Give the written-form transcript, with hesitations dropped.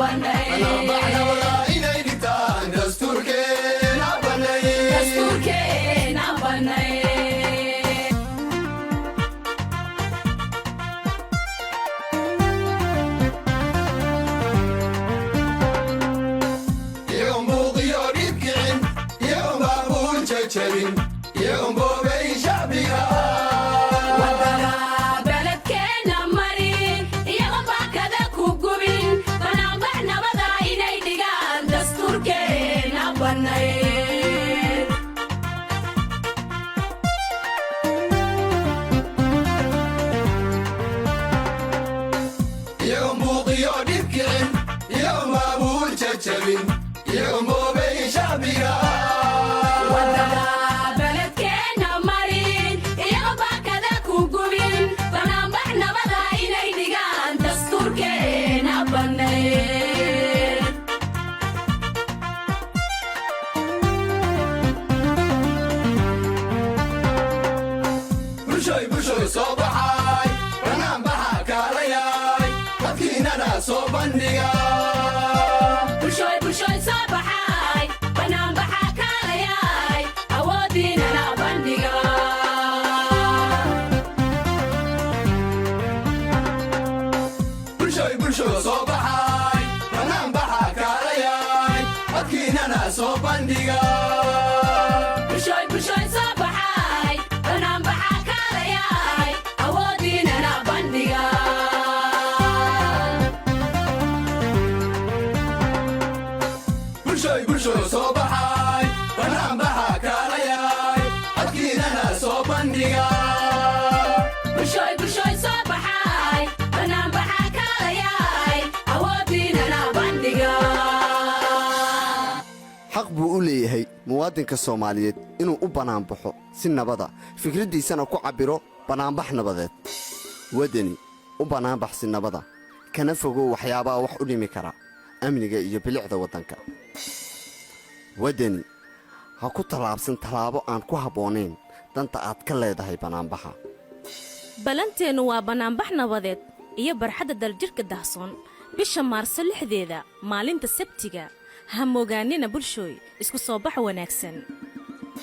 بنامبحنا ولا إني نتان دستوركينا بني يوم بوغيو ريبكين يوم بابول جاجرين يوم بوبي شعبيها يوم بوغيو ريبكين يوم بابول جاجرين يوم بوبي شعبيها بشوي صباحاي بنام بحا كارياي هكينا صوبنديا بشوي صباحاي بنام بحا كارياي أودينا نبنديا بشوي صباحاي بنام بحا كارياي هكينا صوبنديا بشوي صباحاي بنام بحا كارياي أودينا نبنديا بشوي صباحاي بنام بحا كارياي هكينا صوبنديا بشوي صباحاي بنام بحا كارياي أودينا نبنديا xaq buu u leeyahay muwaadinka Soomaaliyeed inuu u banaan baxo si nabada fikradiisana ku cabiro banaanbax nabadeed wadani u banaanbax si nabada kana fogow waxyaabaha wax u dhimi kara amniga iyo bilicda wadanka wadani ha ku talaabsan talaabo aan ku haboonayn danta aad ka leedahay banaanbaxa balanteenu waa banaanbax nabadeed iyo barxadda daljirka dahsoon bisha Maarso 6deeda maalinta Sabtiga ha mogaanina bulshooy isku soo bax wanaagsan